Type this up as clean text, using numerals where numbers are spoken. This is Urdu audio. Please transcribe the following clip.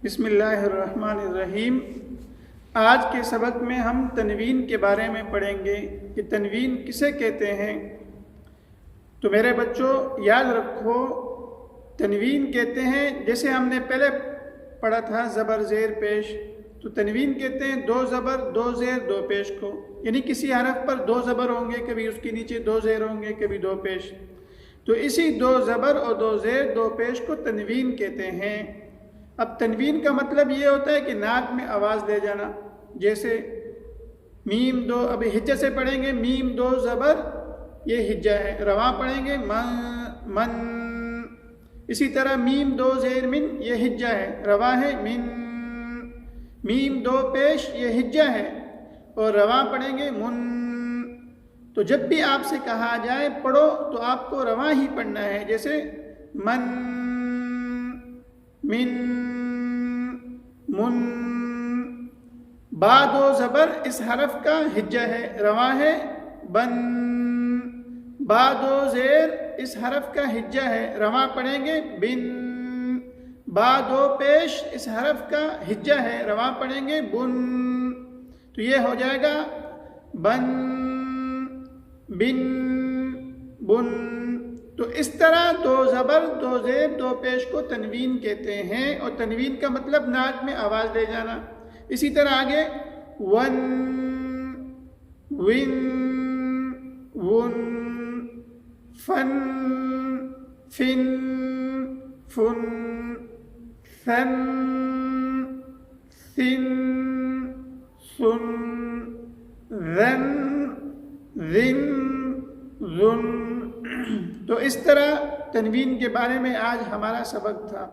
بسم اللہ الرحمن الرحیم۔ آج کے سبق میں ہم تنوین کے بارے میں پڑھیں گے کہ تنوین کسے کہتے ہیں۔ تو میرے بچوں یاد رکھو، تنوین کہتے ہیں، جیسے ہم نے پہلے پڑھا تھا زبر زیر پیش، تو تنوین کہتے ہیں دو زبر دو زیر دو پیش کو، یعنی کسی حرف پر دو زبر ہوں گے، کبھی اس کے نیچے دو زیر ہوں گے، کبھی دو پیش، تو اسی دو زبر اور دو زیر دو پیش کو تنوین کہتے ہیں۔ اب تنوین کا مطلب یہ ہوتا ہے کہ ناک میں آواز لے جانا، جیسے میم دو، اب ہجے سے پڑھیں گے، میم دو زبر یہ ہجہ ہے، رواں پڑھیں گے من، اسی طرح میم دو زیر من یہ ہجہ ہے، رواں ہے من، میم دو پیش یہ ہجہ ہے اور رواں پڑھیں گے من۔ تو جب بھی آپ سے کہا جائے پڑھو تو آپ کو رواں ہی پڑھنا ہے، جیسے من، من، من۔ با دو زبر اس حرف کا ہجہ ہے، رواں ہے بن۔ با دو زیر اس حرف کا ہجہ ہے، رواں پڑھیں گے بن۔ با دو پیش اس حرف کا ہجہ ہے، رواں پڑھیں گے بن۔ تو یہ ہو جائے گا بن، بن، بن۔ تو اس طرح دو زبر دو زیر دو پیش کو تنوین کہتے ہیں، اور تنوین کا مطلب ناک میں آواز لے جانا۔ اسی طرح آگے ون، ون، ون، فن، فن، فن، ثن، ثن، ثن، ذن، ذن، ذن۔ تو اس طرح تنوین کے بارے میں آج ہمارا سبق تھا۔